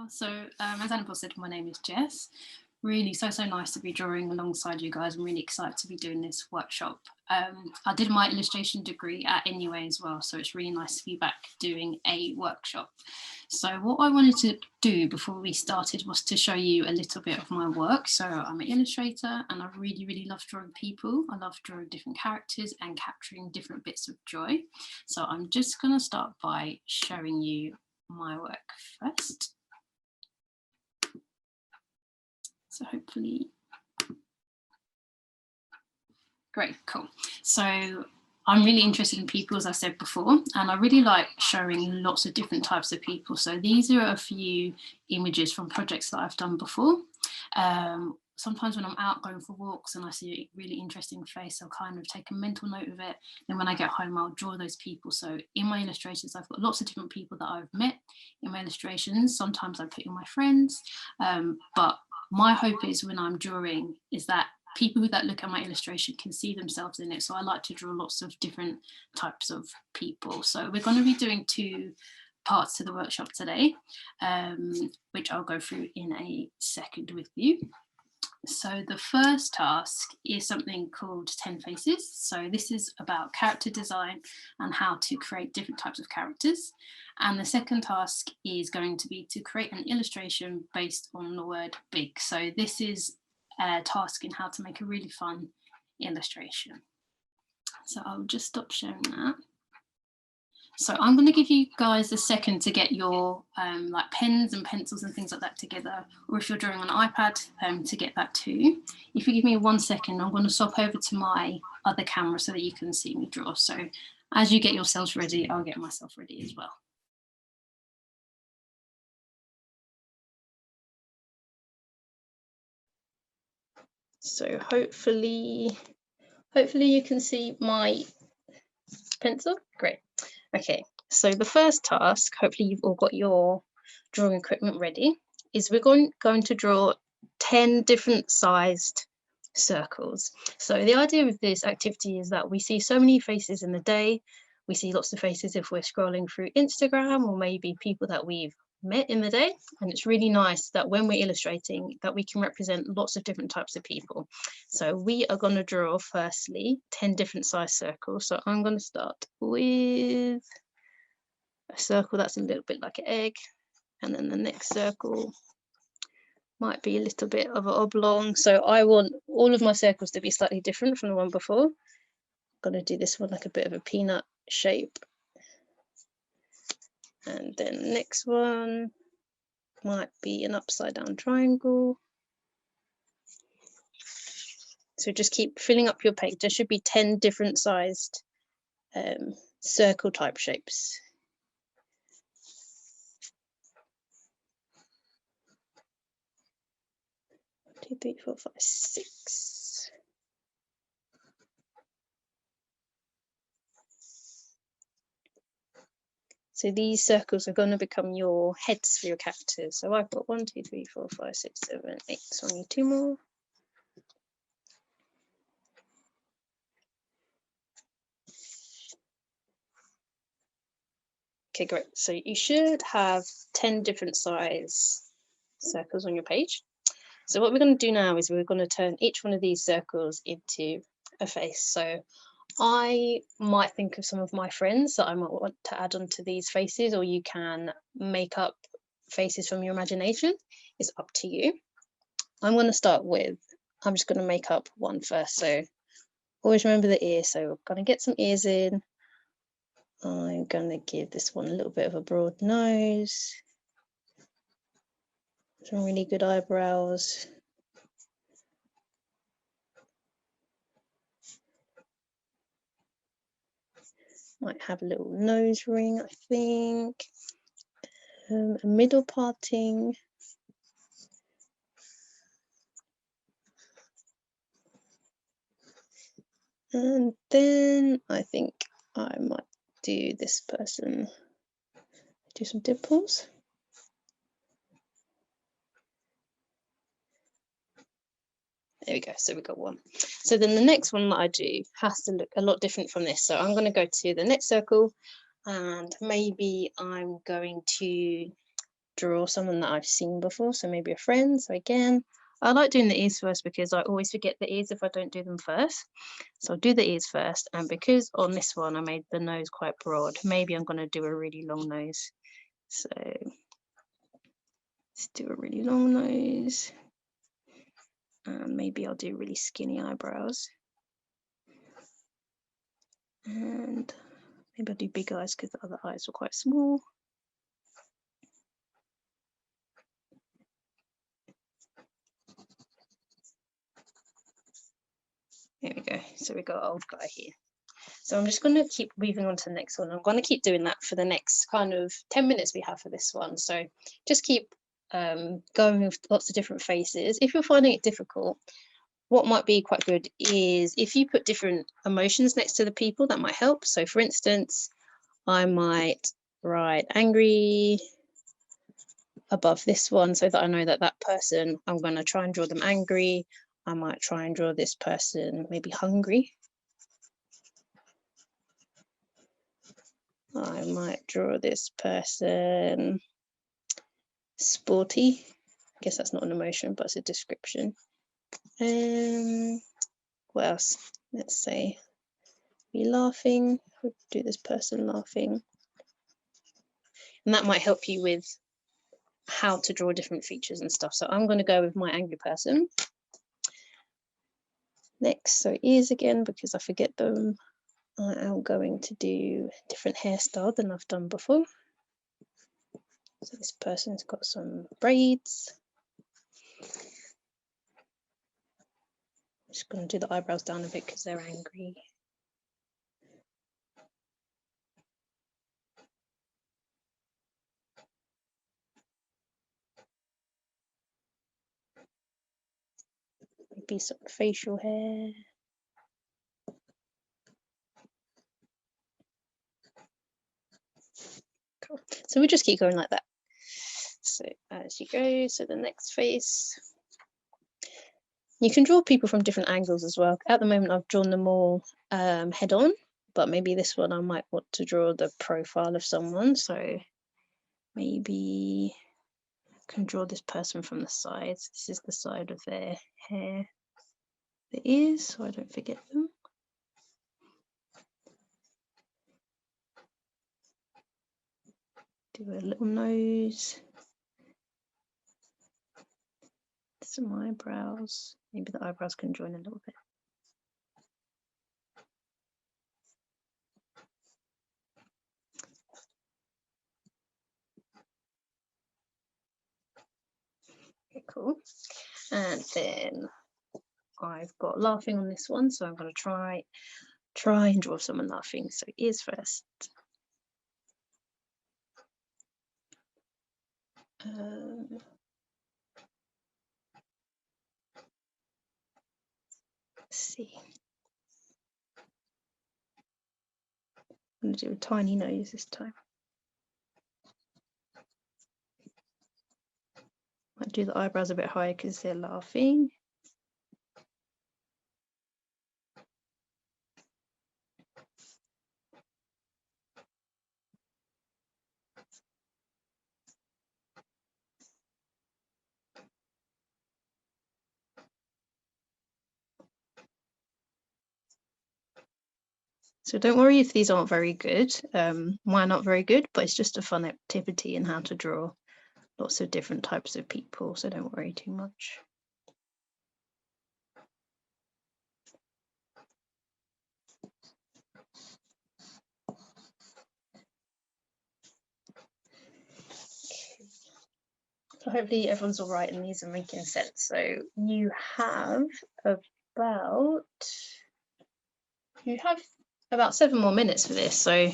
So as Annabelle said, my name is Jess. Really so nice to be drawing alongside you guys. I'm really excited to be doing this workshop. I did my illustration degree at NUA as well, so it's really nice to be back doing a workshop. So what I wanted to do before we started was to show you a little bit of my work. So I'm an illustrator and I really love drawing people. I love drawing different characters and capturing different bits of joy. So I'm just going to start by showing you my work first. So hopefully, great, cool. So I'm really interested in people, as I said before, and I really like showing lots of different types of people. So these are a few images from projects that I've done before. Sometimes when I'm out going for walks and I see a really interesting face, I'll kind of take a mental note of it. Then when I get home, I'll draw those people. So in my illustrations, I've got lots of different people that I've met in my illustrations. Sometimes I put in my friends, but my hope is when I'm drawing is that people that look at my illustration can see themselves in it. So I like to draw lots of different types of people. So we're going to be doing two parts to the workshop today, which I'll go through in a second with you. So the first task is something called 10 Faces. So this is about character design and how to create different types of characters. And the second task is going to be to create an illustration based on the word big. So this is a task in how to make a really fun illustration. So I'll just stop sharing that. So I'm going to give you guys a second to get your like pens and pencils and things like that together, or if you're drawing on an iPad, to get that too. If you give me 1 second, I'm going to swap over to my other camera so that you can see me draw. So as you get yourselves ready, I'll get myself ready as well. So hopefully you can see my pencil. Great. Okay, so the first task, hopefully you've all got your drawing equipment ready, is we're going to draw 10 different sized circles. So the idea of this activity is that we see so many faces in the day. We see lots of faces if we're scrolling through Instagram, or maybe people that we've met in the day, and it's really nice that when we're illustrating that we can represent lots of different types of people. So we are going to draw firstly 10 different size circles. So I'm going to start with a circle that's a little bit like an egg, and then the next circle might be a little bit of an oblong. So I want all of my circles to be slightly different from the one before. I'm going to do this one like a bit of a peanut shape. And then the next one might be an upside down triangle. So just keep filling up your page. There should be 10 different sized circle type shapes. 2, 3, 4, 5, 6. So these circles are going to become your heads for your characters. So I've got 1, 2, 3, 4, 5, 6, 7, 8. So I need 2 more. Okay, great. So you should have 10 different size circles on your page. So what we're going to do now is we're going to turn each one of these circles into a face. So I might think of some of my friends that I might want to add onto these faces, or you can make up faces from your imagination. It's up to you. I'm going to start with, I'm just going to make up one first. So always remember the ear. So I'm going to get some ears in. I'm going to give this one a little bit of a broad nose. Some really good eyebrows. Might have a little nose ring, I think. A middle parting. And then I think I might do this person. Do some dimples. There we go, so we got one. So then the next one that I do has to look a lot different from this. So I'm going to go to the next circle, and maybe I'm going to draw someone that I've seen before, so maybe a friend. So again, I like doing the ears first because I always forget the ears if I don't do them first. So I'll do the ears first, and because on this one I made the nose quite broad, maybe I'm going to do a really long nose. So let's do a really long nose, and maybe I'll do really skinny eyebrows, and maybe I'll do big eyes because the other eyes were quite small. There we go. So we got old guy here. So I'm just going to keep moving on to the next one. I'm going to keep doing that for the next kind of 10 minutes we have for this one. So just keep going with lots of different faces. If you're finding it difficult, what might be quite good is if you put different emotions next to the people, that might help. So for instance, I might write angry above this one so that I know that that person, I'm going to try and draw them angry. I might try and draw this person maybe hungry. I might draw this person sporty. I guess that's not an emotion, but it's a description. What else? Let's say be laughing. We'll do this person laughing. And that might help you with how to draw different features and stuff. So I'm going to go with my angry person. Next, so ears again, because I forget them. I am going to do a different hairstyle than I've done before. So this person's got some braids. I'm just going to do the eyebrows down a bit because they're angry. Maybe some facial hair. Cool. So we just keep going like that. So as you go, so the next face. You can draw people from different angles as well. At the moment, I've drawn them all head on, but maybe this one I might want to draw the profile of someone. So maybe I can draw this person from the sides. This is the side of their hair, the ears, so I don't forget them. Do a little nose. Some eyebrows. Maybe the eyebrows can join a little bit. Okay, cool. And then I've got laughing on this one, so I'm going to try and draw someone laughing. So ears first. Let's see. I'm going to do a tiny nose this time. Might do the eyebrows a bit higher because they're laughing. So don't worry if these aren't very good. Mine are not very good, but it's just a fun activity in how to draw lots of different types of people. So don't worry too much. So hopefully everyone's all right and these are making sense. So you have about 7 more minutes for this. So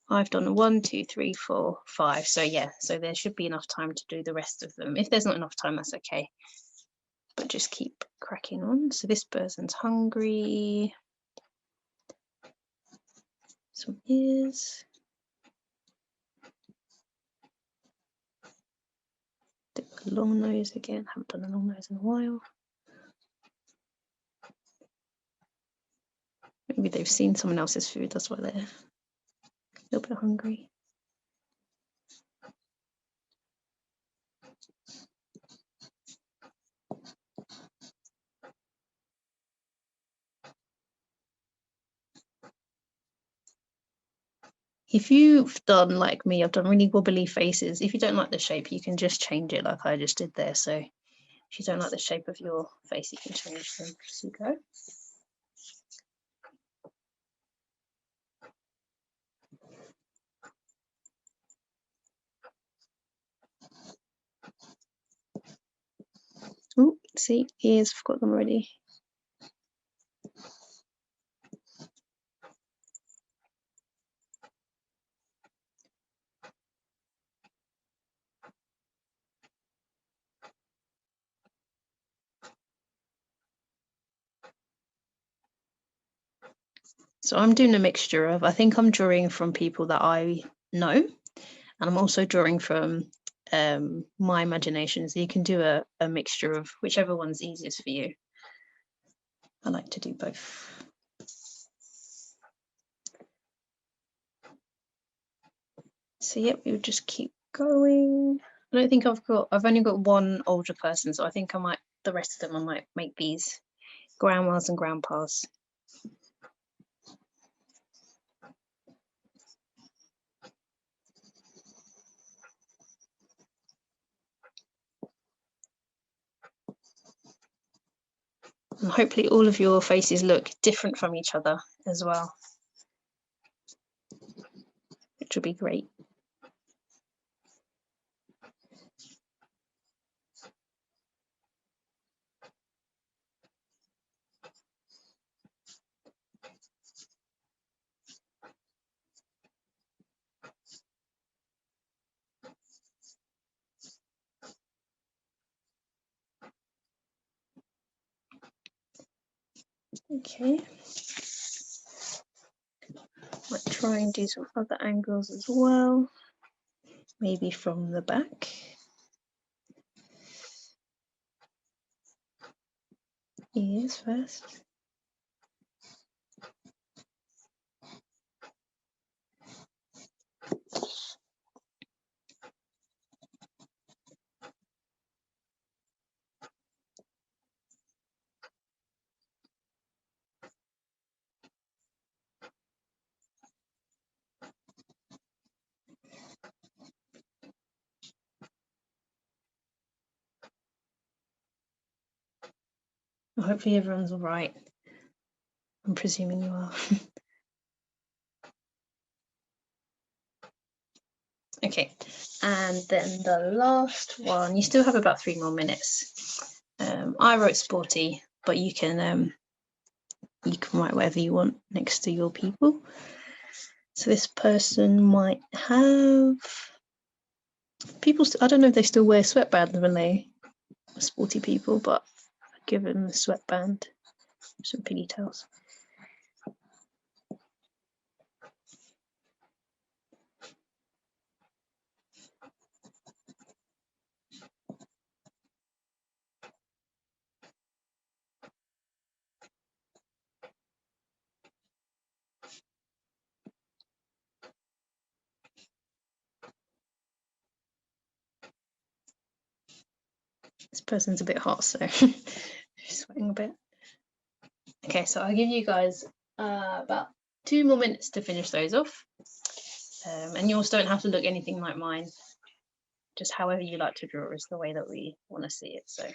I've done 1, 2, 3, 4, 5. So yeah, so there should be enough time to do the rest of them. If there's not enough time, that's okay. But just keep cracking on. So this person's hungry. Some ears. Do a long nose again. Haven't done a long nose in a while. Maybe they've seen someone else's food, that's why they're a little bit hungry. If you've done like me, I've done really wobbly faces. If you don't like the shape, you can just change it like I just did there. So if you don't like the shape of your face, you can change them as you go. Oh, see, ears, I've got them ready. So I'm doing a mixture of, I think I'm drawing from people that I know, and I'm also drawing from my imagination. So you can do a mixture of whichever one's easiest for you. I like to do both. So yep, we'll just keep going. I don't think I've only got one older person, so I think the rest of them I might make these grandmas and grandpas. And hopefully all of your faces look different from each other as well, which will be great. Okay. Might try and do some other angles as well. Maybe from the back. Ears first. Well, hopefully everyone's all right. I'm presuming you are. Okay, and then the last one, you still have about 3 more minutes. I wrote sporty, but you can write whatever you want next to your people. So this person might have people. I don't know if they still wear sweatbands when they are sporty people, but I give them a sweatband, some pigtails. This person's a bit hot, so she's sweating a bit. Okay, so I'll give you guys about 2 more minutes to finish those off. And yours don't have to look anything like mine. Just however you like to draw is the way that we want to see it. So,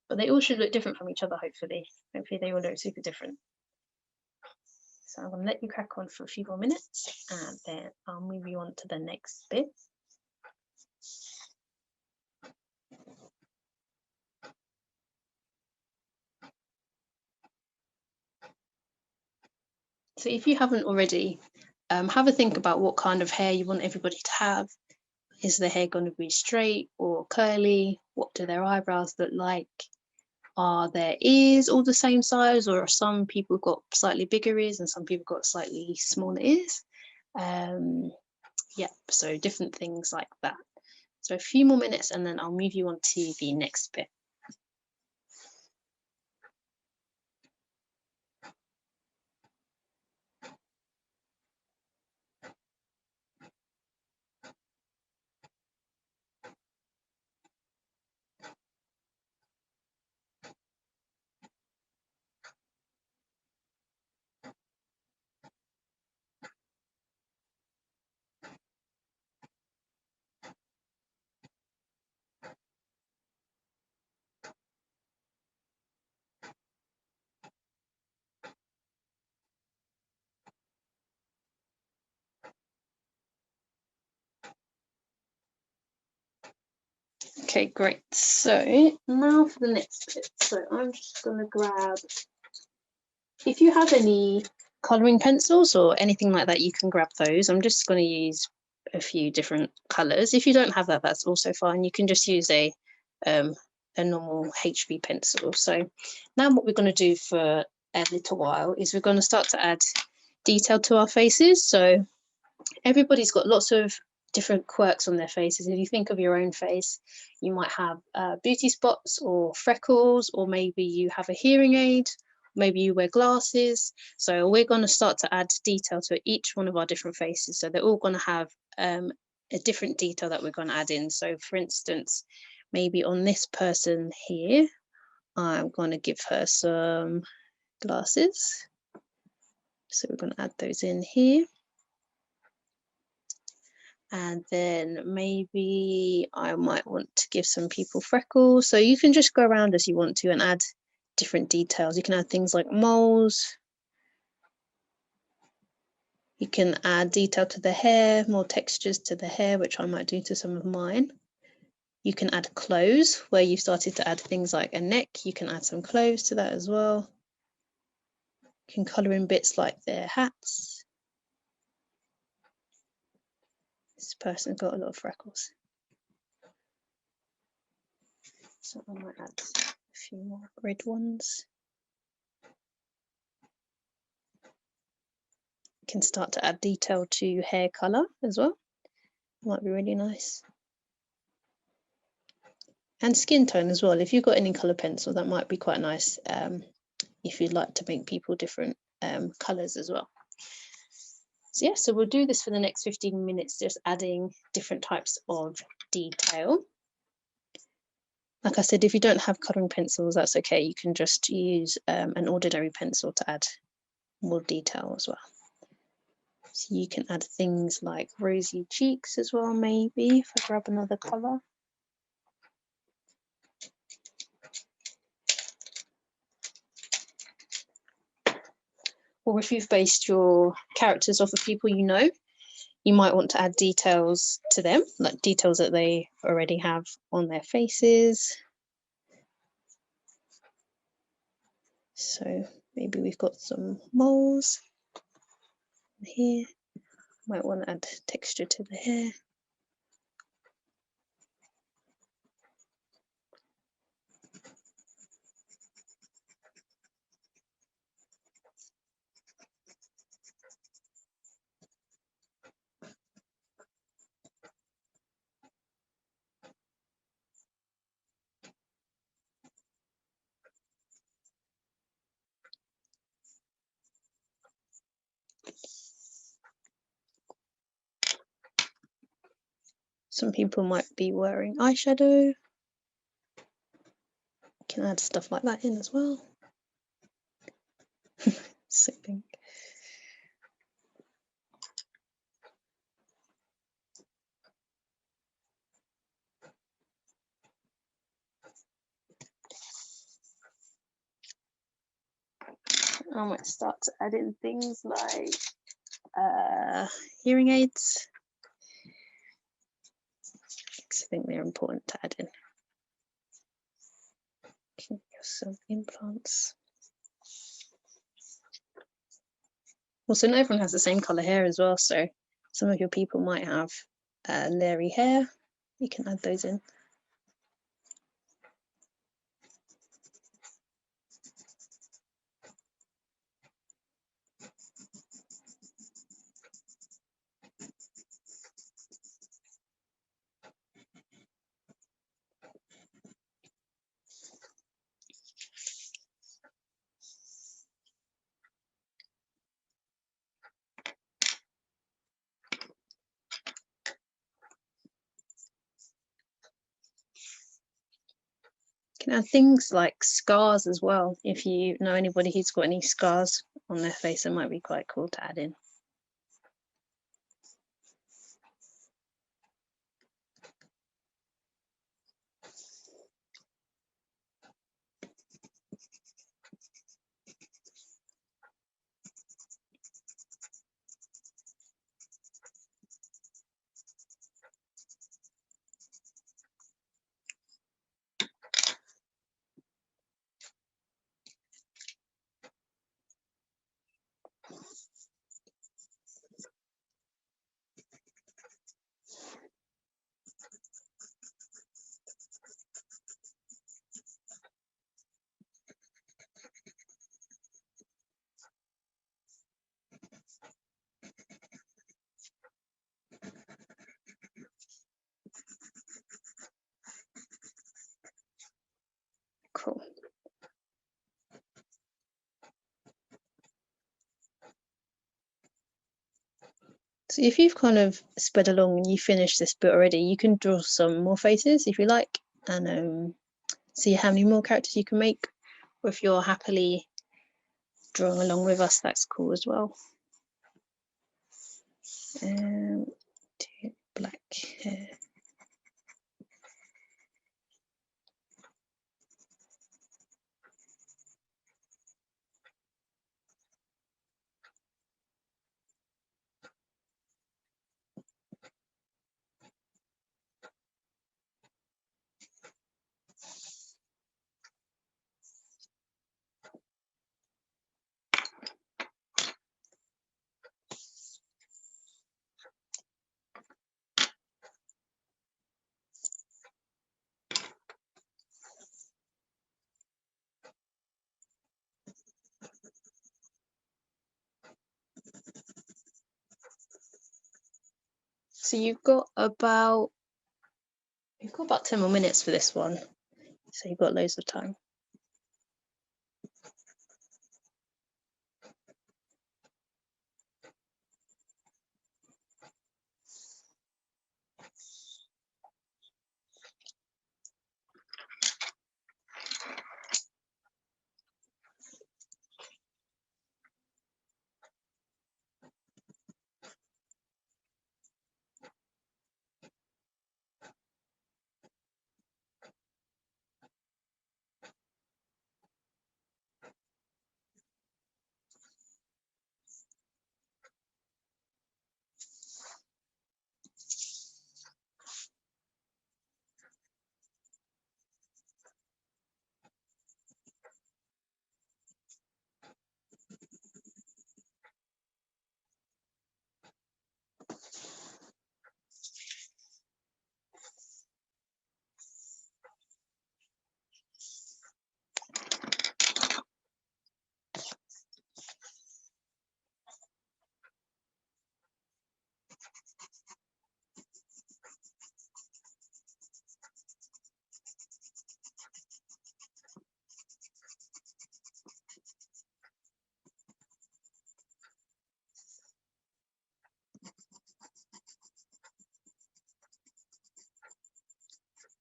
but they all should look different from each other, hopefully. Hopefully they all look super different. So I'm going to let you crack on for a few more minutes, and then I'll move you on to the next bit. So if you haven't already, have a think about what kind of hair you want everybody to have. Is the hair going to be straight or curly? What do their eyebrows look like? Are their ears all the same size, or are some people got slightly bigger ears and some people got slightly smaller ears? Yeah, so different things like that. So a few more minutes and then I'll move you on to the next bit. Okay, great. So now for the next bit. So I'm just going to grab, if you have any colouring pencils or anything like that, you can grab those. I'm just going to use a few different colours. If you don't have that, that's also fine. You can just use a normal HB pencil. So now what we're going to do for a little while is we're going to start to add detail to our faces. So everybody's got lots of different quirks on their faces. If you think of your own face, you might have beauty spots or freckles, or maybe you have a hearing aid, maybe you wear glasses. So we're going to start to add detail to each one of our different faces. So they're all going to have a different detail that we're going to add in. So for instance, maybe on this person here, I'm going to give her some glasses. So we're going to add those in here. And then maybe I might want to give some people freckles. So you can just go around as you want to and add different details. You can add things like moles. You can add detail to the hair, more textures to the hair, which I might do to some of mine. You can add clothes, where you've started to add things like a neck. You can add some clothes to that as well. You can colour in bits like their hats. This person's got a lot of freckles. So I might add a few more red ones. You can start to add detail to hair colour as well. Might be really nice. And skin tone as well. If you've got any colour pencil, that might be quite nice if you'd like to make people different colours as well. So yeah, so we'll do this for the next 15 minutes, just adding different types of detail. Like I said, if you don't have colouring pencils, that's okay. You can just use an ordinary pencil to add more detail as well. So you can add things like rosy cheeks as well, maybe, if I grab another colour. Or if you've based your characters off of people you know, you might want to add details to them, like details that they already have on their faces. So maybe we've got some moles here. Might want to add texture to the hair. Some people might be wearing eyeshadow. You can add stuff like that in as well. So pink. I might start to add in things like hearing aids. I think they're important to add in. Some implants. Also, not everyone has the same colour hair as well, so some of your people might have leery hair. You can add those in. You can add things like scars as well. If you know anybody who's got any scars on their face, it might be quite cool to add in. So if you've kind of sped along and you finished this bit already, you can draw some more faces if you like, and see how many more characters you can make. Or if you're happily drawing along with us, that's cool as well. Black hair. So you've got about 10 more minutes for this one. So you've got loads of time.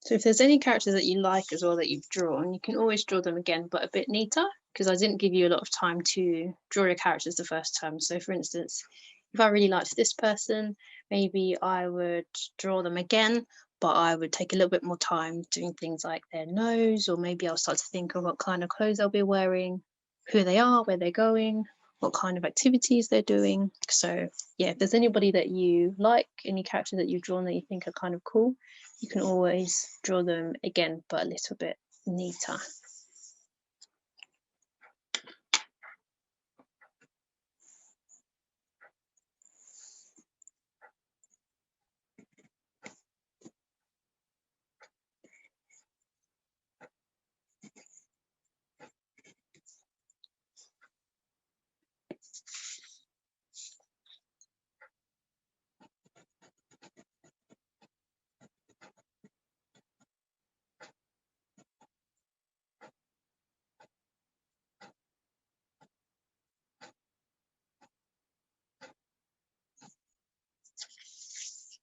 So if there's any characters that you like as well that you've drawn, you can always draw them again, but a bit neater, because I didn't give you a lot of time to draw your characters the first time. So for instance, if I really liked this person, maybe I would draw them again, but I would take a little bit more time doing things like their nose, or maybe I'll start to think of what kind of clothes they'll be wearing, who they are, where they're going, what kind of activities they're doing. So yeah, if there's anybody that you like, any character that you've drawn that you think are kind of cool, you can always draw them again, but a little bit neater.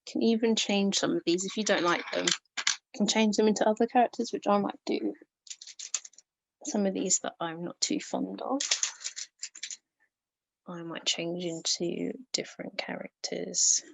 You can even change some of these if you don't like them. You can change them into other characters, which I might do. Some of these that I'm not too fond of, I might change into different characters.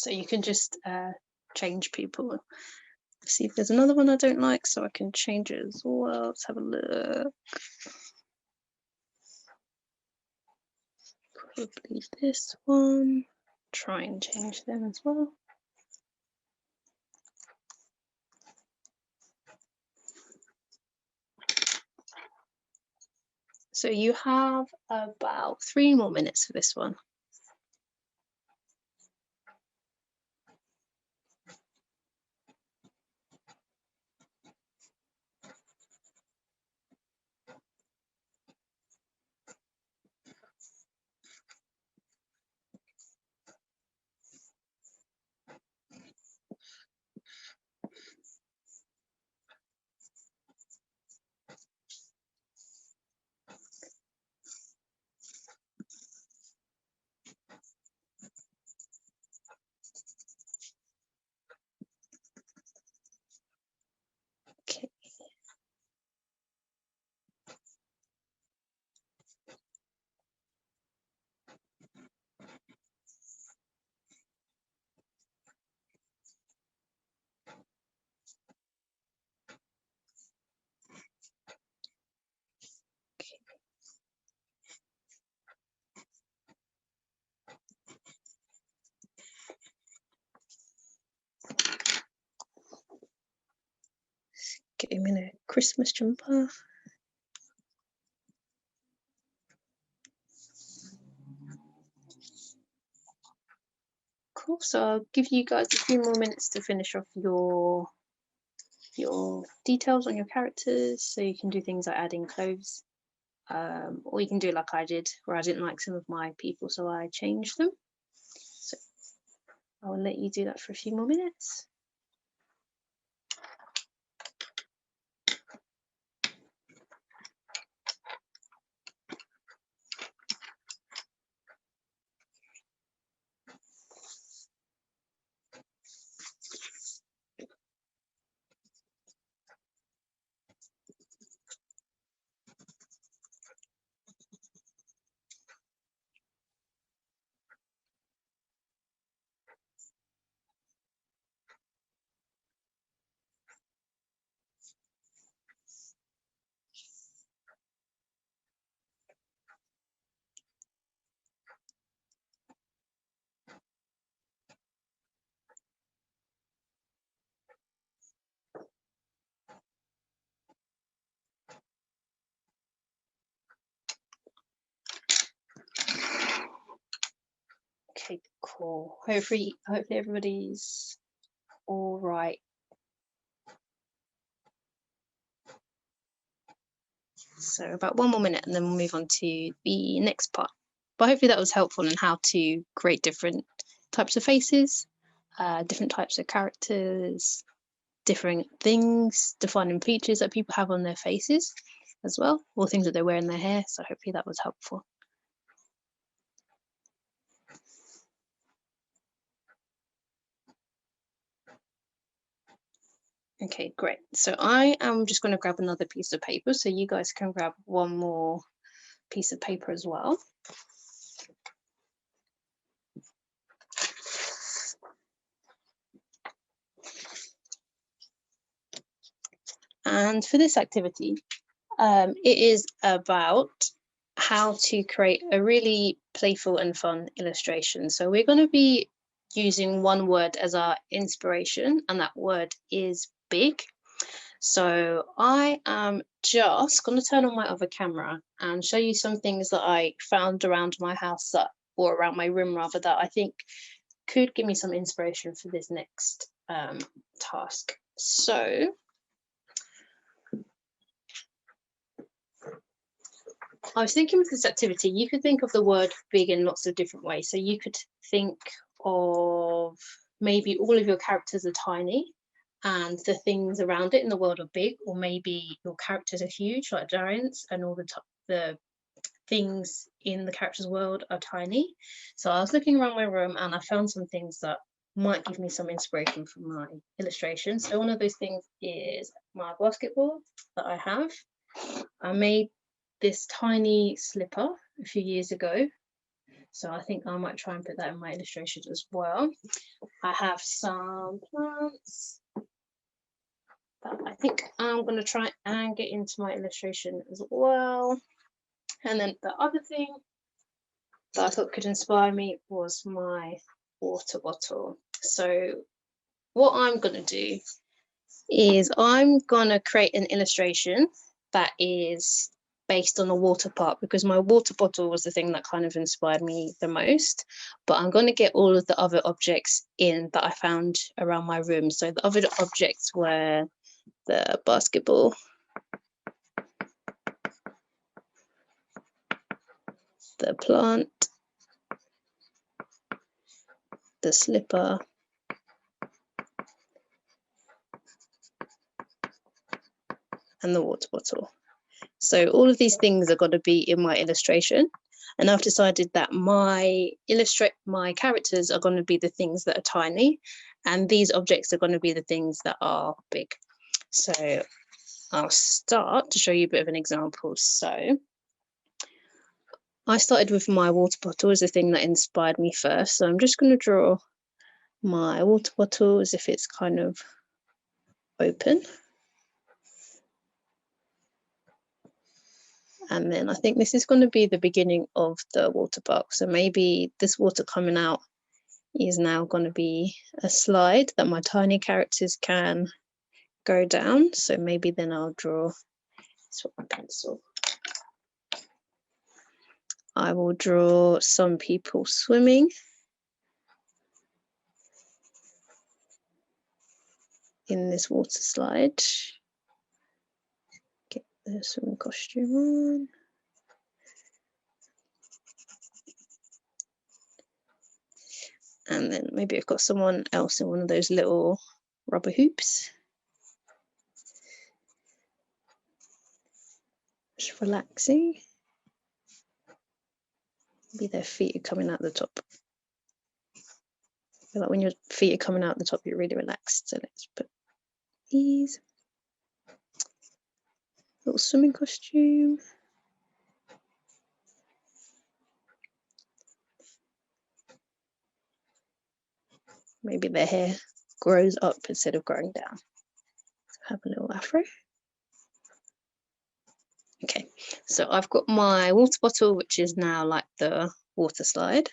So you can just change people. See if there's another one I don't like, so I can change it as well. Let's have a look. Probably this one. Try and change them as well. So you have about 3 more minutes for this one. Okay. Get him in a Christmas jumper. Cool. So I'll give you guys a few more minutes to finish off your details on your characters. So you can do things like adding clothes, or you can do like I did, where I didn't like some of my people, so I changed them. So I'll let you do that for a few more minutes. Okay, cool. Hopefully everybody's all right. So about 1 more minute and then we'll move on to the next part. But hopefully that was helpful in how to create different types of faces, different types of characters, different things, defining features that people have on their faces as well, or things that they wear in their hair. So hopefully that was helpful. Okay, great. So I am just going to grab another piece of paper, so you guys can grab one more piece of paper as well. And for this activity, it is about how to create a really playful and fun illustration. So we're going to be using one word as our inspiration, and that word is big. So I am just going to turn on my other camera and show you some things that I found around my house, or around my room rather, that I think could give me some inspiration for this next task. So I was thinking with this activity, you could think of the word big in lots of different ways. So you could think of maybe all of your characters are tiny and the things around it in the world are big, or maybe your characters are huge like giants and all the things in the characters' world are tiny. So I was looking around my room and I found some things that might give me some inspiration for my illustration. So one of those things is my basketball that I have. I made this tiny slipper a few years ago, So I think I might try and put that in my illustration as well. I have some plants that I think I'm going to try and get into my illustration as well. And then the other thing that I thought could inspire me was my water bottle. So what I'm going to do is I'm going to create an illustration that is based on the water part, because my water bottle was the thing that kind of inspired me the most. But I'm going to get all of the other objects in that I found around my room. So the other objects were the basketball, the plant, the slipper, and the water bottle. So all of these things are going to be in my illustration. And I've decided that my characters are going to be the things that are tiny, and these objects are going to be the things that are big. So I'll start to show you a bit of an example. So I started with my water bottle as the thing that inspired me first. So I'm just going to draw my water bottle as if it's kind of open. And then I think this is going to be the beginning of the water park. So maybe this water coming out is now going to be a slide that my tiny characters can go down. So maybe then I'll draw this with my pencil. I will draw some people swimming in this water slide. Get the swimming costume on. And then maybe I've got someone else in one of those little rubber hoops. Just relaxing. Maybe their feet are coming out the top. I feel like when your feet are coming out the top, you're really relaxed. So let's put these. Little swimming costume. Maybe their hair grows up instead of growing down. So have a little afro. Okay, so I've got my water bottle, which is now like the water slide.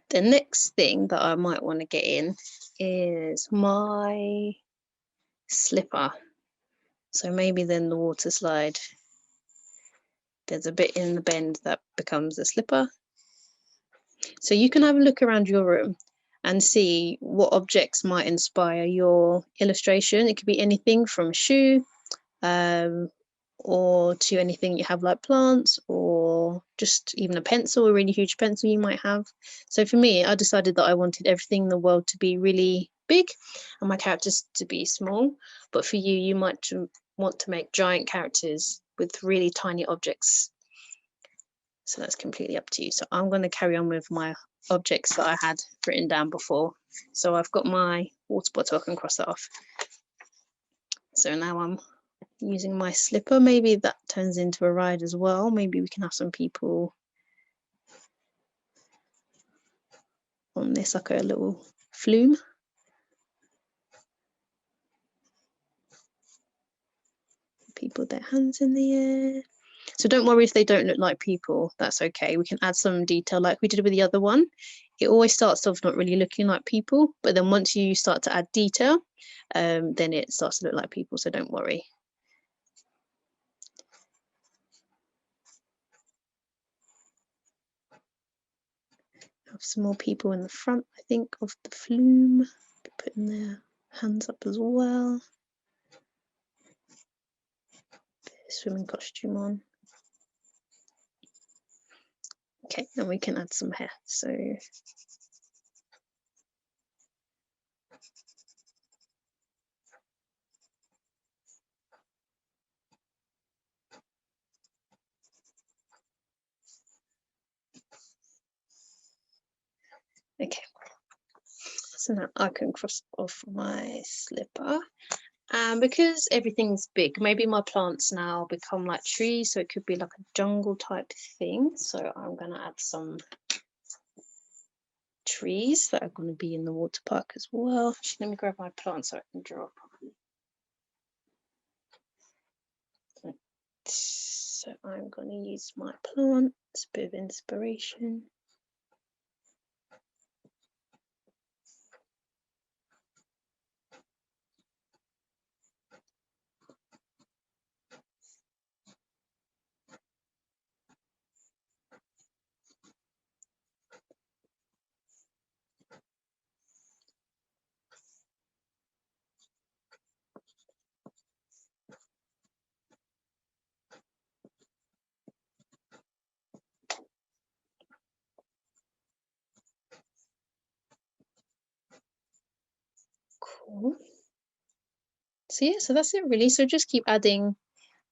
The next thing that I might want to get in is my slipper. So maybe then the water slide, there's a bit in the bend that becomes a slipper. So you can have a look around your room and see what objects might inspire your illustration. It could be anything from a shoe or to anything you have like plants, or just even a pencil, a really huge pencil you might have. So for me, I decided that I wanted everything in the world to be really big and my characters to be small. But for you, you might want to make giant characters with really tiny objects. So that's completely up to you. So I'm going to carry on with my objects that I had written down before. So I've got my water bottle, I can cross that off. So now I'm using my slipper. Maybe that turns into a ride as well. Maybe we can have some people on this, like a little flume. People with their hands in the air. So don't worry if they don't look like people, that's okay. We can add some detail like we did with the other one. It always starts off not really looking like people, but then once you start to add detail, then it starts to look like people, so don't worry. Have some more people in the front, I think, of the flume, putting their hands up as well. Swimming costume on. Okay, then we can add some hair. So okay, so now I can cross off my slipper, And because everything's big, maybe my plants now become like trees, so it could be like a jungle type thing. So I'm going to add some trees that are going to be in the water park as well. Actually, let me grab my plant so I can draw properly. So I'm going to use my plant as a bit of inspiration. Cool. So yeah, so that's it really. So just keep adding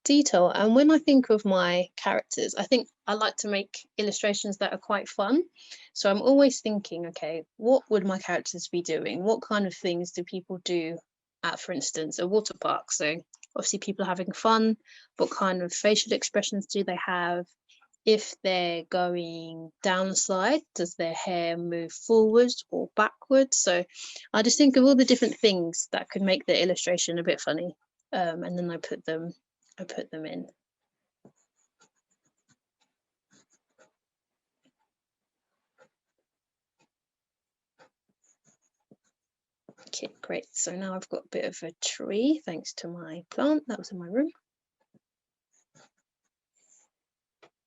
detail. And when I think of my characters, I think I like to make illustrations that are quite fun. So I'm always thinking, okay, what would my characters be doing? What kind of things do people do at, for instance, a water park? So obviously people are having fun. What kind of facial expressions do they have? If they're going down a slide, does their hair move forwards or backwards? So I just think of all the different things that could make the illustration a bit funny. And then I put them in. Okay, great. So now I've got a bit of a tree thanks to my plant that was in my room.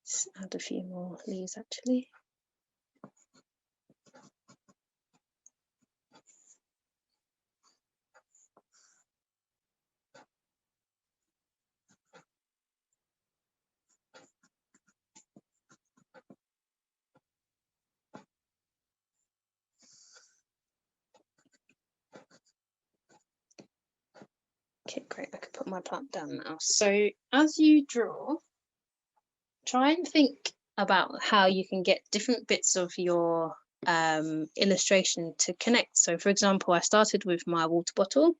Let's add a few more leaves actually. Okay, great. I can put my plant down now. So as you draw, try and think about how you can get different bits of your illustration to connect. So for example, I started with my water bottle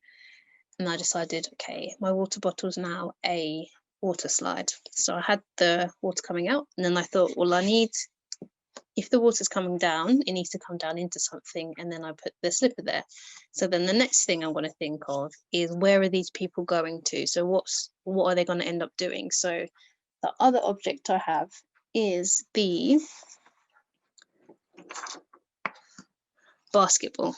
and I decided, okay, my water bottle is now a water slide. So I had the water coming out and then I thought, well, if the water's coming down, it needs to come down into something, and then I put the slipper there. So then the next thing I'm going to think of is, where are these people going to? So what are they going to end up doing? So the other object I have is the basketball.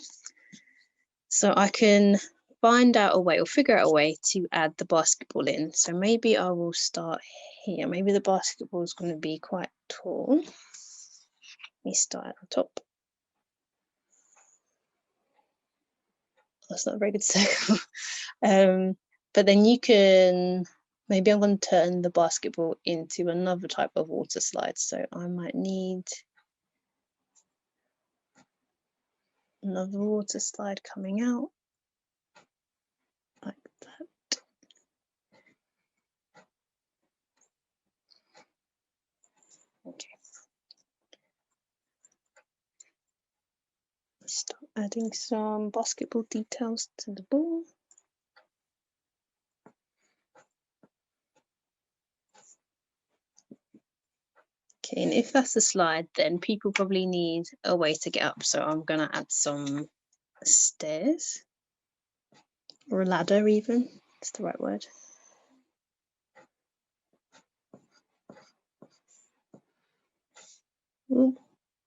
So I can find out a way or figure out a way to add the basketball in. So maybe I will start here. Maybe the basketball is going to be quite tall. Let me start at the top. That's not a very good circle. But then you can, maybe I'm going to turn the basketball into another type of water slide. So I might need another water slide coming out like that. Okay. Start adding some basketball details to the ball. Okay, and if that's a slide, then people probably need a way to get up. So I'm going to add some stairs, or a ladder even, that's the right word. Ooh,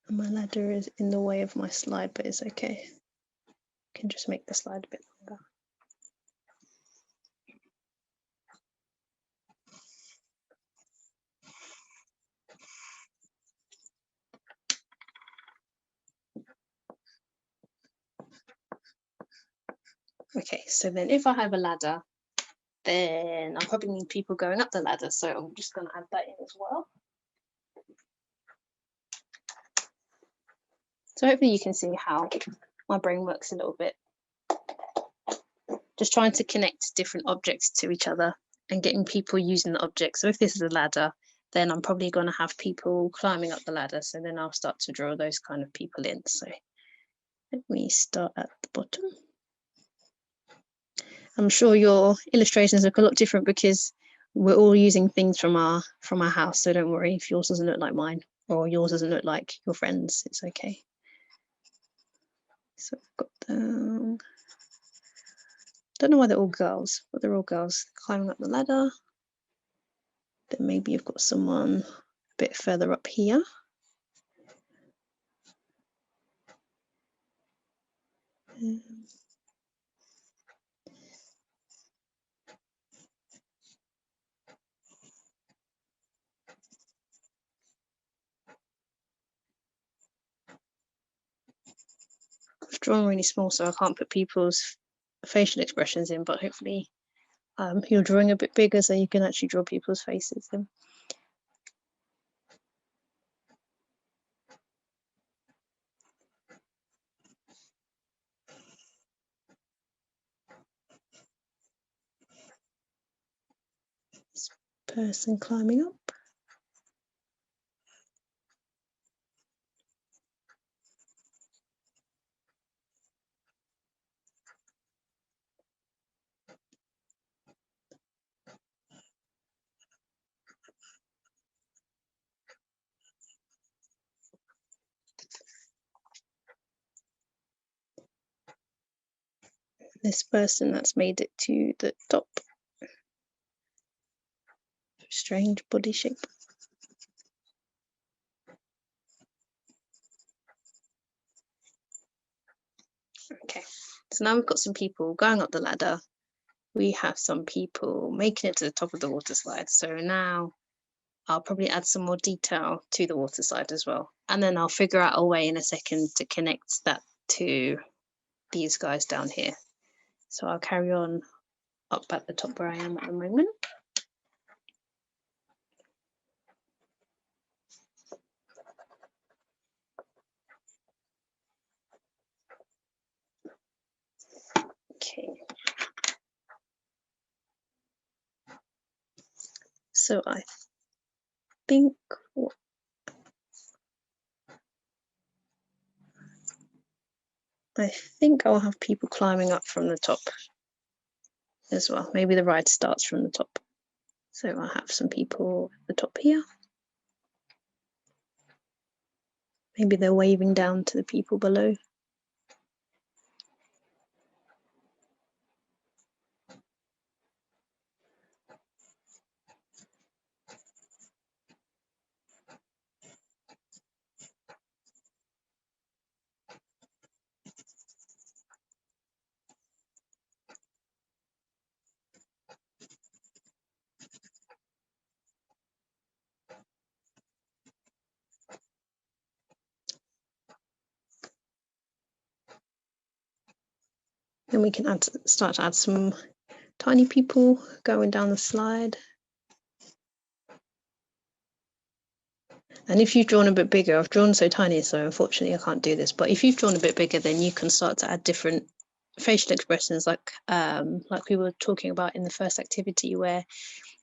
my ladder is in the way of my slide, but it's okay. I can just make the slide a bit longer. Okay, so then if I have a ladder, then I'll probably need people going up the ladder. So I'm just going to add that in as well. So hopefully you can see how my brain works a little bit. Just trying to connect different objects to each other and getting people using the object. So if this is a ladder, then I'm probably going to have people climbing up the ladder. So then I'll start to draw those kind of people in. So let me start at the bottom. I'm sure your illustrations look a lot different because we're all using things from our house. So don't worry if yours doesn't look like mine or yours doesn't look like your friends. It's okay. So I've got them. Don't know why they're all girls, but they're all girls climbing up the ladder. Then maybe you've got someone a bit further up here. I've drawn really small, so I can't put people's facial expressions in, but hopefully you're drawing a bit bigger so you can actually draw people's faces in. This person climbing up. This person that's made it to the top. Strange body shape. Okay, so now we've got some people going up the ladder. We have some people making it to the top of the water slide. So now I'll probably add some more detail to the water slide as well. And then I'll figure out a way in a second to connect that to these guys down here. So I'll carry on up at the top where I am at the moment. Okay. So I think I'll have people climbing up from the top as well. Maybe the ride starts from the top. So I'll have some people at the top here. Maybe they're waving down to the people below. Then we can start to add some tiny people going down the slide. And if you've drawn a bit bigger, I've drawn so tiny, so unfortunately I can't do this, but if you've drawn a bit bigger, then you can start to add different facial expressions like we were talking about in the first activity, where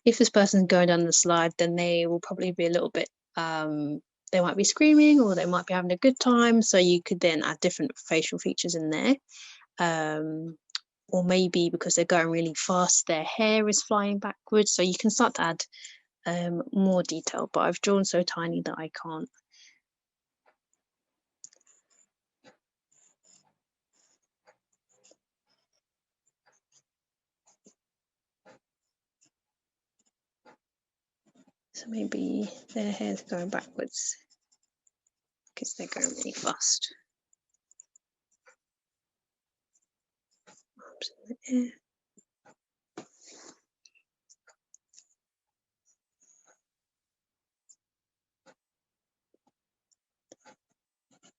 if this person's going down the slide, then they will probably be a little bit they might be screaming or they might be having a good time, so you could then add different facial features in there. Or maybe because they're going really fast, their hair is flying backwards, so you can start to add more detail, but I've drawn so tiny that I can't. So maybe their hair's going backwards because they're going really fast. Arms in the air.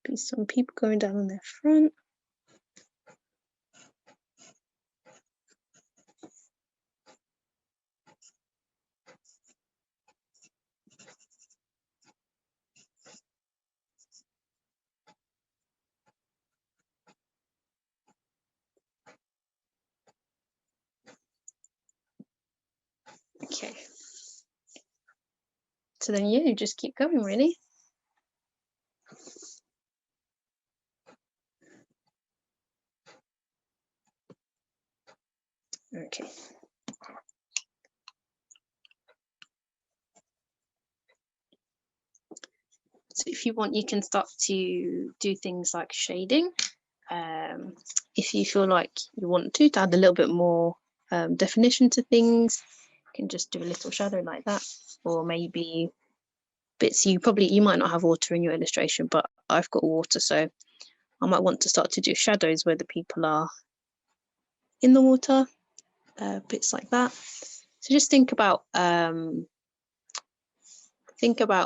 Be some people going down on their front. Okay. So then you just keep going, really. Okay. So if you want, you can start to do things like shading. If you feel like you want to add a little bit more definition to things, you can just do a little shadow like that, or maybe bits you might not have water in your illustration, but I've got water, so I might want to start to do shadows where the people are in the water, bits like that. So just think about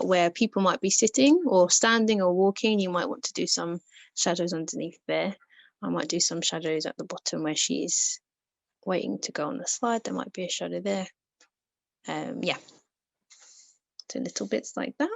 where people might be sitting or standing or walking. You might want to do some shadows underneath there. I might do some shadows at the bottom where she's waiting to go on the slide. There might be a shadow there. Yeah, so little bits like that.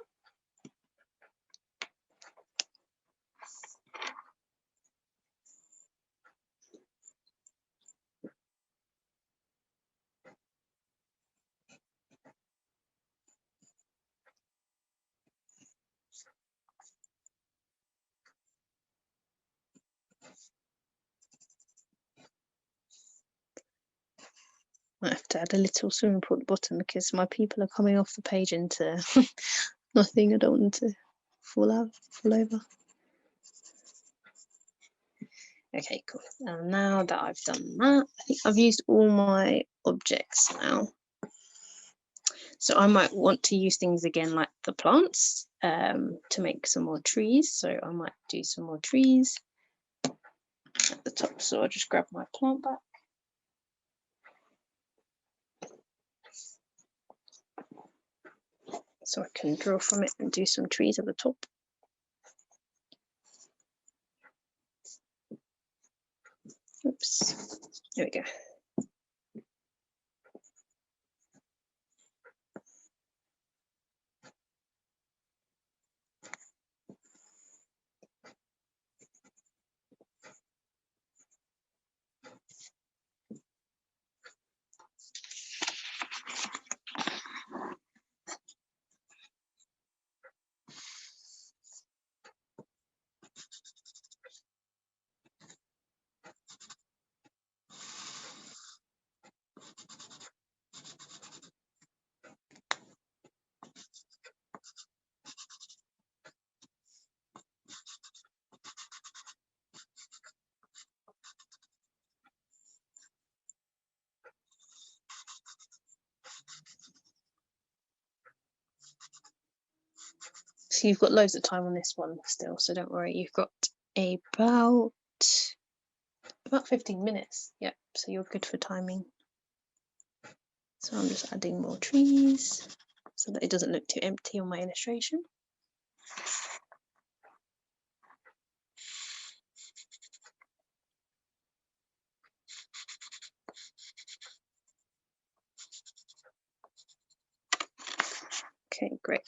I have to add a little swimming pool at the bottom because my people are coming off the page into nothing. I don't want to fall over. Okay, cool. And now that I've done that, I think I've used all my objects now. So I might want to use things again like the plants to make some more trees. So I might do some more trees at the top. So I'll just grab my plant back. So I can draw from it and do some trees at the top. Oops, there we go. So you've got loads of time on this one still, so don't worry. You've got about 15 minutes. Yep, so you're good for timing. So I'm just adding more trees so that it doesn't look too empty on my illustration. Okay, great.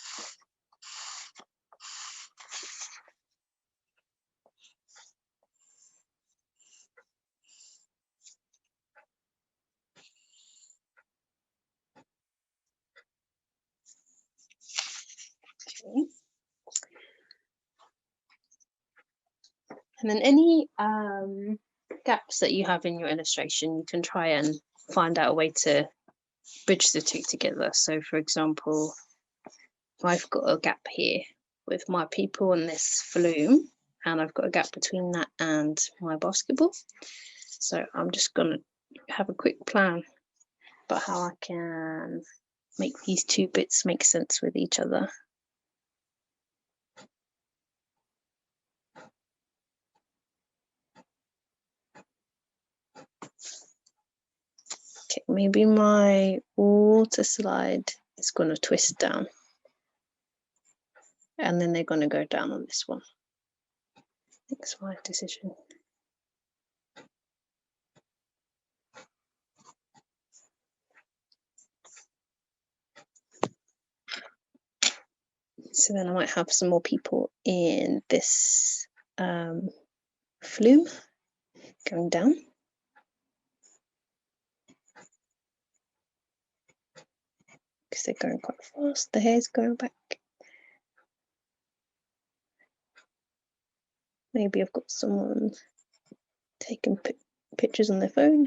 Okay. And then any gaps that you have in your illustration, you can try and find out a way to bridge the two together. So for example, I've got a gap here with my people and this flume, and I've got a gap between that and my basketball. So I'm just going to have a quick plan about how I can make these two bits make sense with each other. Okay, maybe my water slide is going to twist down, and then they're going to go down on this one. That's my decision. So then I might have some more people in this flume going down. Because they're going quite fast. The hair's going back. Maybe I've got someone taking pictures on their phone.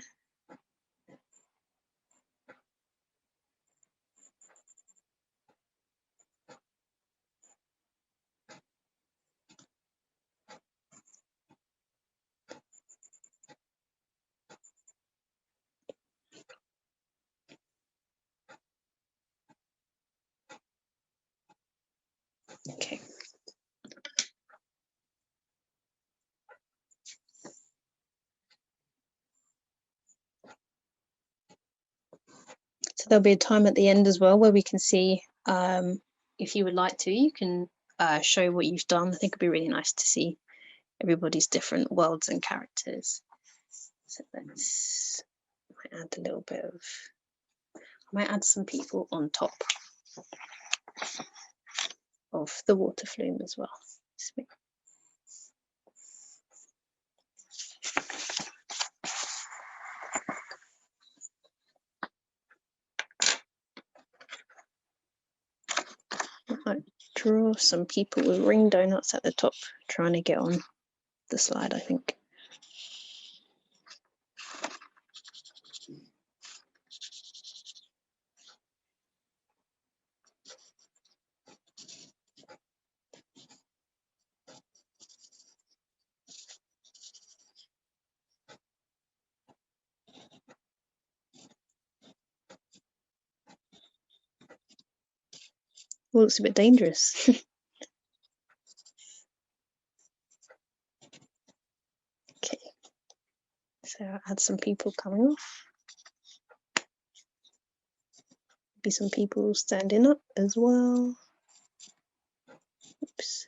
There'll be a time at the end as well where we can see, if you would like to, you can show what you've done. I think it'd be really nice to see everybody's different worlds and characters. So let's add a little bit of, I might add some people on top of the water flume as well. I might draw some people with ring donuts at the top, trying to get on the slide, I think. Well, it's a bit dangerous. Okay, so I'll add some people coming off. Be some people standing up as well. Oops.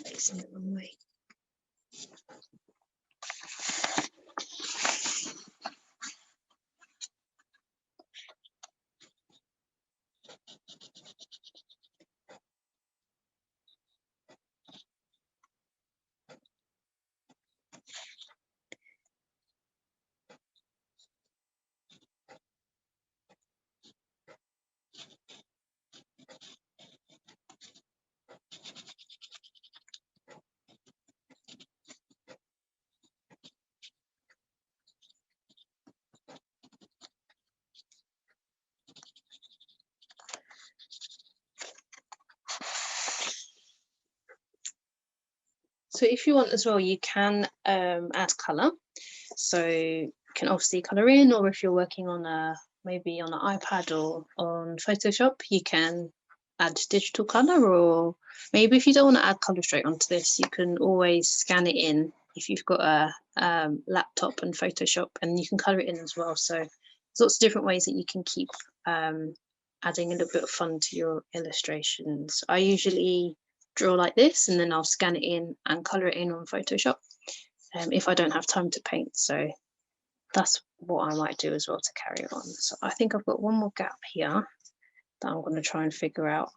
Facing it the wrong way. So if you want as well, you can add colour. So you can obviously colour in, or if you're working on maybe on an iPad or on Photoshop, you can add digital colour, or maybe if you don't want to add colour straight onto this, you can always scan it in if you've got a laptop and Photoshop, and you can colour it in as well. So there's lots of different ways that you can keep adding a little bit of fun to your illustrations. I usually draw like this, and then I'll scan it in and colour it in on Photoshop if I don't have time to paint. So that's what I might do as well to carry on. So I think I've got one more gap here that I'm going to try and figure out.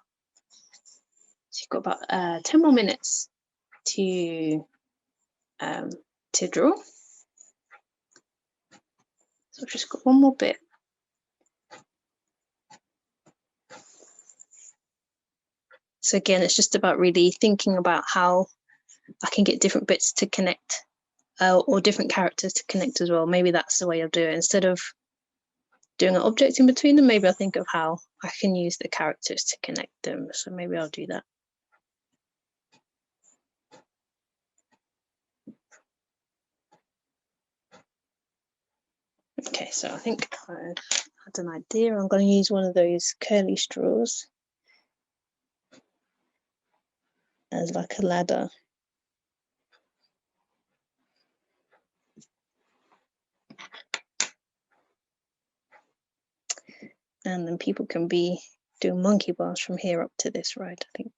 So you've got about 10 more minutes to draw. So I've just got one more bit. So again, it's just about really thinking about how I can get different bits to connect, or different characters to connect as well. Maybe that's the way I'll do it. Instead of doing an object in between them, maybe I'll think of how I can use the characters to connect them. So maybe I'll do that. Okay, so I think I've had an idea. I'm going to use one of those curly straws as like a ladder. And then people can be doing monkey bars from here up to this ride, I think.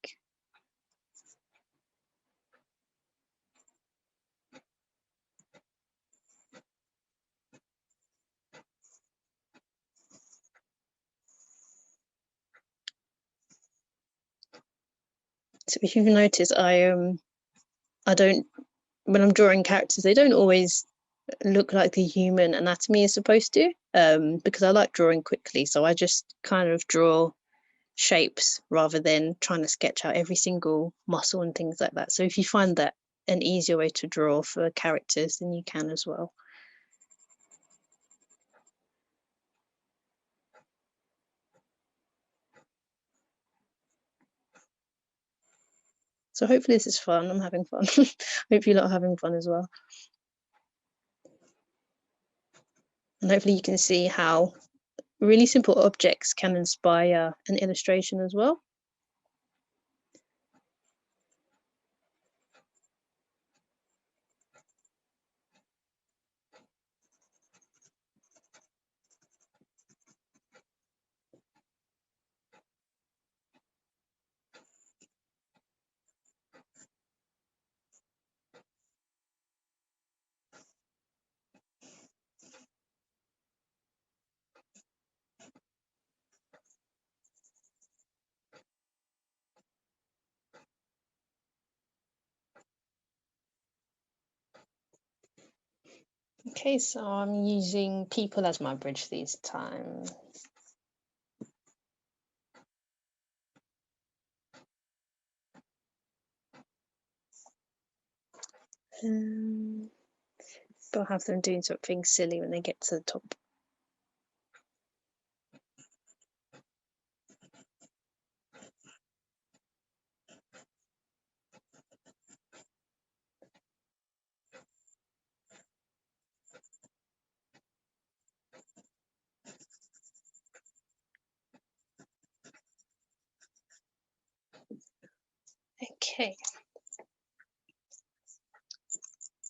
So if you've noticed, I don't, when I'm drawing characters, they don't always look like the human anatomy is supposed to, because I like drawing quickly. So I just kind of draw shapes rather than trying to sketch out every single muscle and things like that. So if you find that an easier way to draw for characters, then you can as well. So hopefully this is fun. I'm having fun. Hope you lot are having fun as well. And hopefully you can see how really simple objects can inspire an illustration as well. Okay, so I'm using people as my bridge this time. But I'll have them doing something silly when they get to the top. Okay.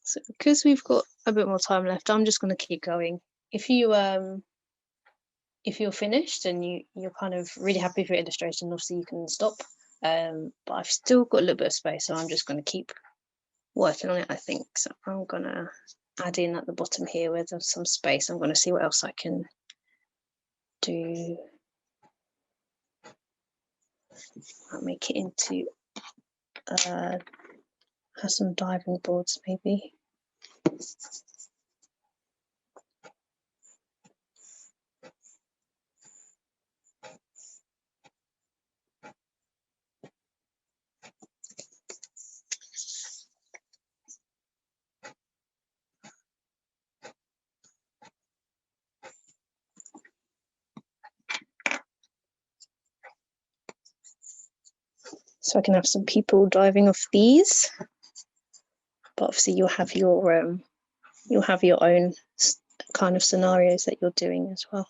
So because we've got a bit more time left, I'm just going to keep going. If you're finished and you're kind of really happy with your illustration, obviously you can stop. But I've still got a little bit of space, so I'm just going to keep working on it, I think. So I'm going to add in at the bottom here where there's some space. I'm going to see what else I can do. I'll make it into have some diving boards maybe. So I can have some people diving off these, but obviously you'll have your own kind of scenarios that you're doing as well.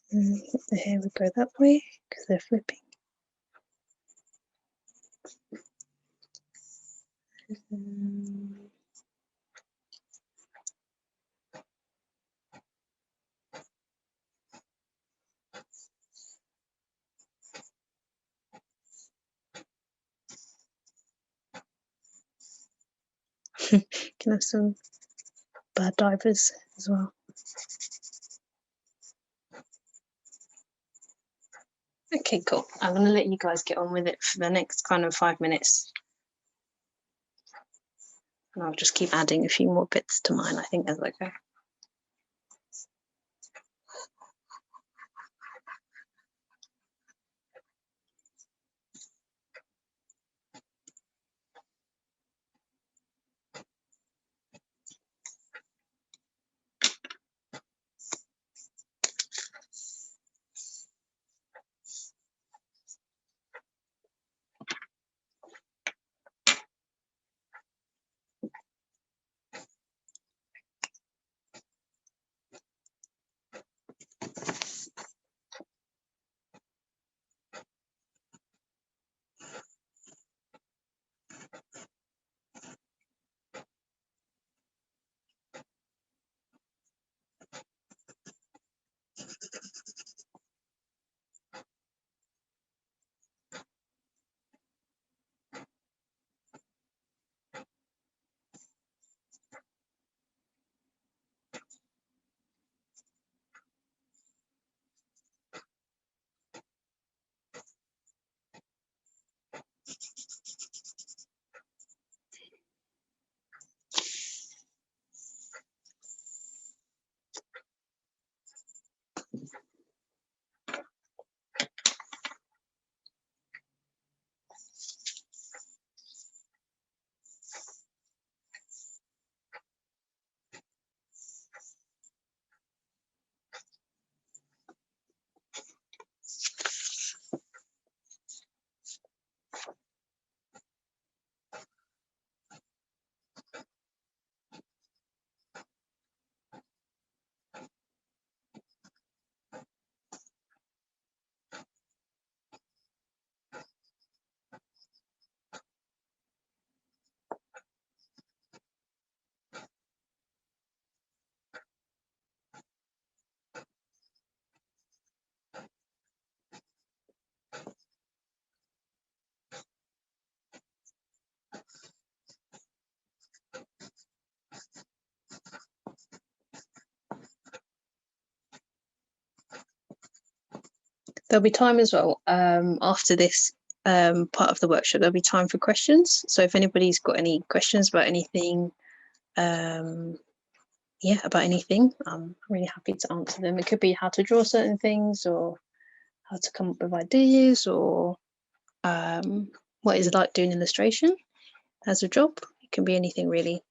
The hair would go that way because they're flipping. Can have some bird divers as well. Okay, cool. I'm going to let you guys get on with it for the next kind of 5 minutes. And I'll just keep adding a few more bits to mine, I think, as I go. There'll be time as well after this part of the workshop. There'll be time for questions. So if anybody's got any questions about anything, yeah, about anything, I'm really happy to answer them. It could be how to draw certain things, or how to come up with ideas, or what is it like doing illustration as a job. It can be anything really.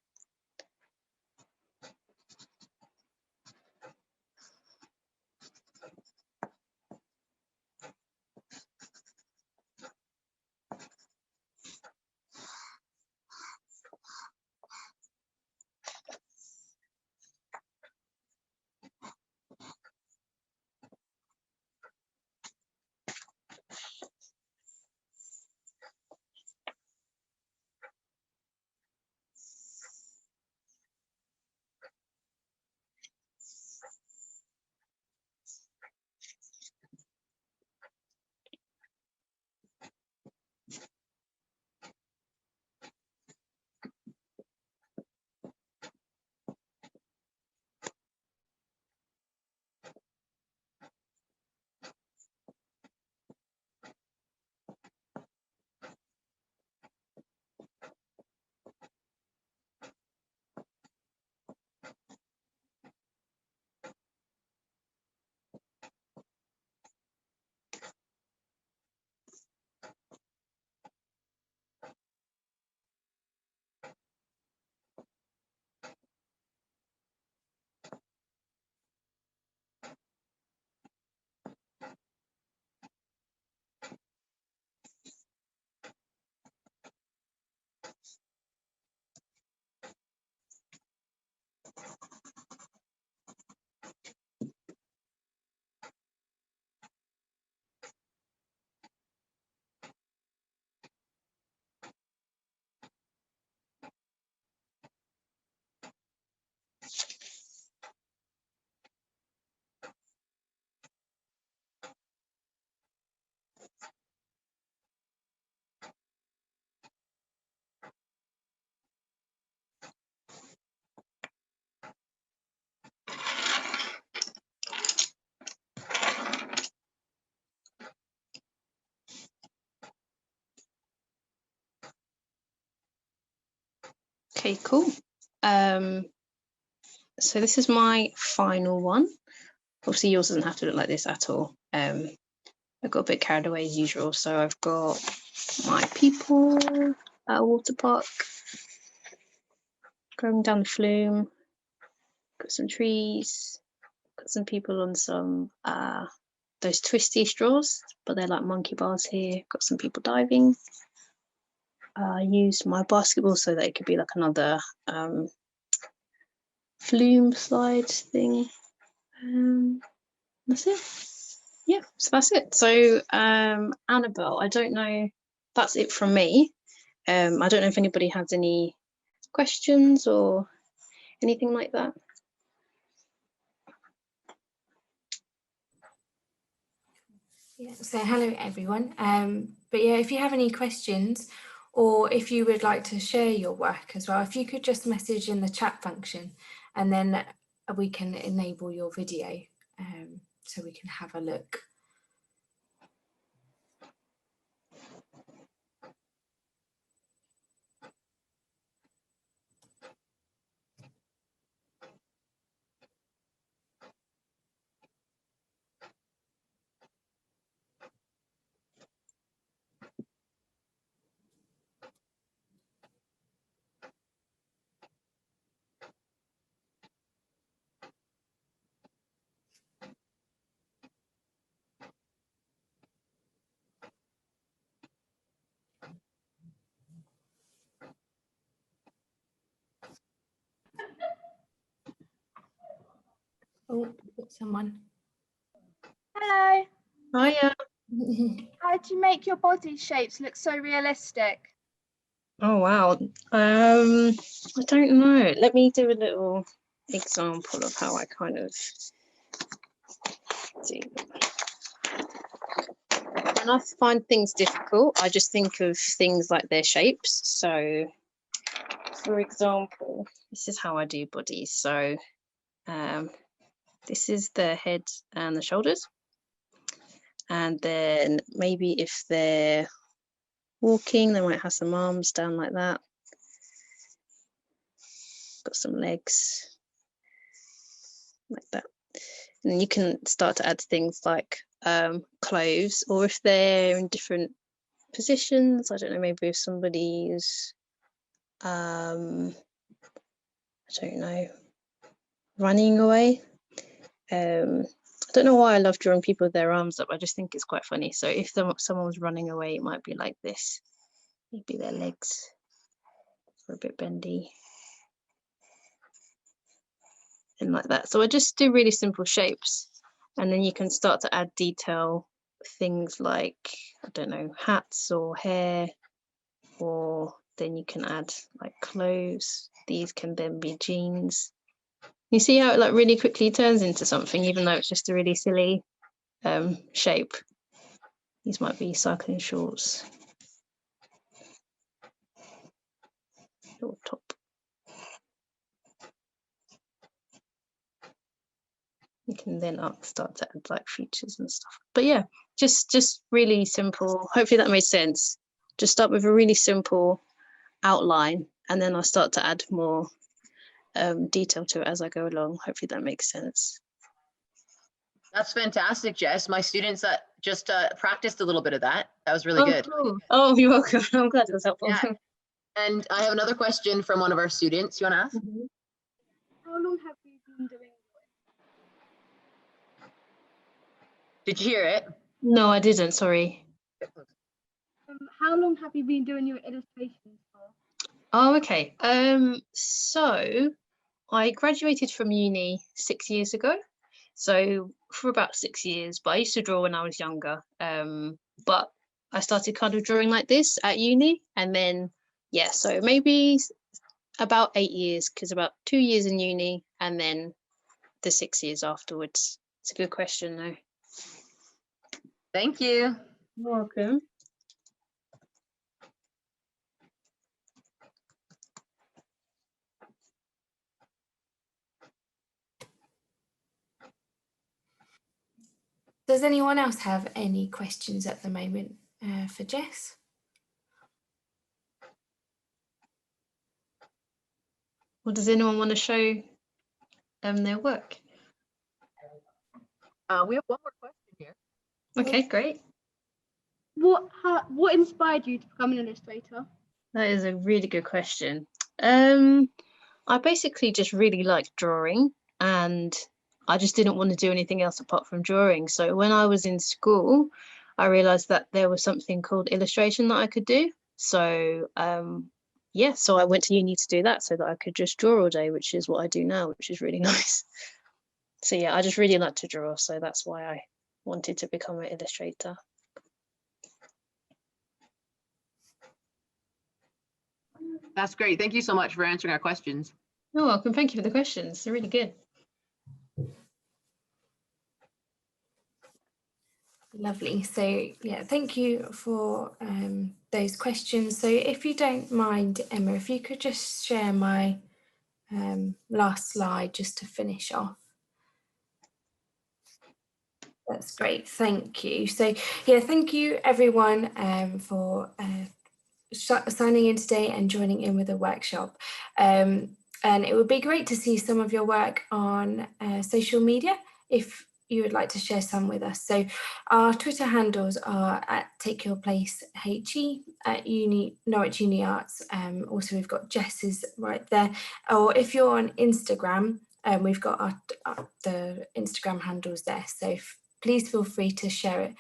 Okay, cool. So this is my final one. Obviously yours doesn't have to look like this at all. I got a bit carried away as usual. So I've got my people at a water park, going down the flume, got some trees, got some people on some those twisty straws, but they're like monkey bars here. Got some people diving. I used my basketball so that it could be like another flume slide thing. That's it. Yeah, so that's it. So Annabelle, I don't know, that's it from me. I don't know if anybody has any questions or anything like that. Yeah, so hello everyone. But yeah, if you have any questions, or if you would like to share your work as well, if you could just message in the chat function, and then we can enable your video so we can have a look. Oh, got someone. Hello. Hiya. How do you make your body shapes look so realistic? Oh wow. I don't know. Let me do a little example of how I kind of do. When I find things difficult, I just think of things like their shapes. So for example, this is how I do bodies. So this is the head and the shoulders. And then maybe if they're walking, they might have some arms down like that. Got some legs like that. And then you can start to add things like clothes, or if they're in different positions, I don't know, maybe if somebody's I don't know, running away. I don't know why I love drawing people with their arms up. I just think it's quite funny. So if someone's running away, it might be like this. Maybe their legs are a bit bendy. And like that. So I just do really simple shapes. And then you can start to add detail, things like, I don't know, hats or hair, or then you can add like clothes. These can then be jeans. You see how it like really quickly turns into something, even though it's just a really silly shape. These might be cycling shorts. Little top. You can then start to add like features and stuff. But yeah, just really simple. Hopefully that made sense. Just start with a really simple outline, and then I'll start to add more detail to it as I go along. Hopefully that makes sense. That's fantastic, Jess. My students just practiced a little bit of that. That was really good. Cool. Oh, you're welcome. I'm glad it was helpful. Yeah. And I have another question from one of our students. You want to ask? How long have you been doing it? Did you hear it? No, I didn't. Sorry. How long have you been doing your illustrations for? Oh, okay. So I graduated from uni 6 years ago. So for about 6 years, but I used to draw when I was younger. But I started kind of drawing like this at uni, and then yeah, so maybe about 8 years, because about 2 years in uni and then the 6 years afterwards. It's a good question though. Thank you. You're welcome. Does anyone else have any questions at the moment for Jess? Or does anyone want to show their work? We have one more question here. Okay, great. What inspired you to become an illustrator? That is a really good question. I basically just really like drawing, and I just didn't want to do anything else apart from drawing. So when I was in school, I realized that there was something called illustration that I could do. So yeah, so I went to uni to do that so that I could just draw all day, which is what I do now, which is really nice. So yeah, I just really like to draw, so that's why I wanted to become an illustrator. That's great. Thank you so much for answering our questions. You're welcome. Thank you for the questions. They're really good. Lovely. So yeah, thank you for those questions. So if you don't mind, Emma, if you could just share my last slide just to finish off. That's great. Thank you. So yeah, thank you everyone for signing in today and joining in with the workshop. And it would be great to see some of your work on social media if you would like to share some with us. So our Twitter handles are at Take Your Place HE, at Norwich Uni Arts. Also, we've got Jess's right there. Or if you're on Instagram, we've got the Instagram handles there. So please feel free to share it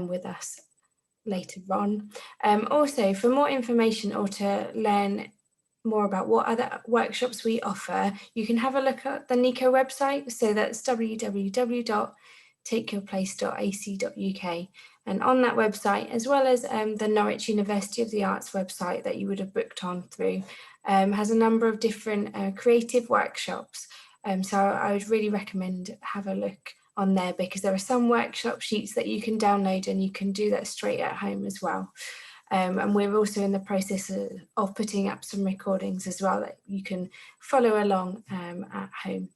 with us later on. Also, for more information or to learn more about what other workshops we offer, you can have a look at the NICO website. So that's www.takeyourplace.ac.uk. And on that website, as well as the Norwich University of the Arts website that you would have booked on through, has a number of different creative workshops. So I would really recommend have a look on there, because there are some workshop sheets that you can download and you can do that straight at home as well. And we're also in the process of putting up some recordings as well that you can follow along at home.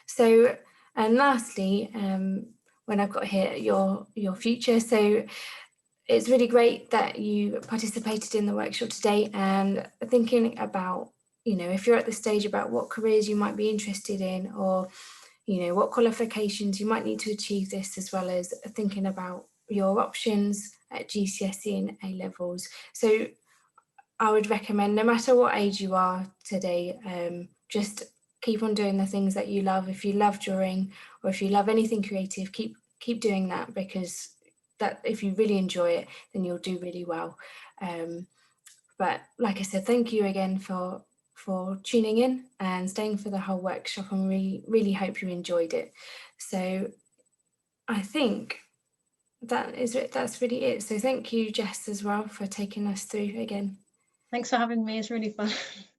So, and lastly, when when I've got here your future. So it's really great that you participated in the workshop today, and thinking about, you know, if you're at the stage about what careers you might be interested in, or, you know, what qualifications you might need to achieve this, as well as thinking about your options at GCSE and A levels. So I would recommend, no matter what age you are today, just keep on doing the things that you love. If you love drawing, or if you love anything creative, keep doing that, because that, if you really enjoy it, then you'll do really well. But like I said, thank you again for tuning in and staying for the whole workshop, and really hope you enjoyed it. So I think that is it. That's really it. So thank you, Jess, as well, for taking us through again. Thanks for having me. It's really fun.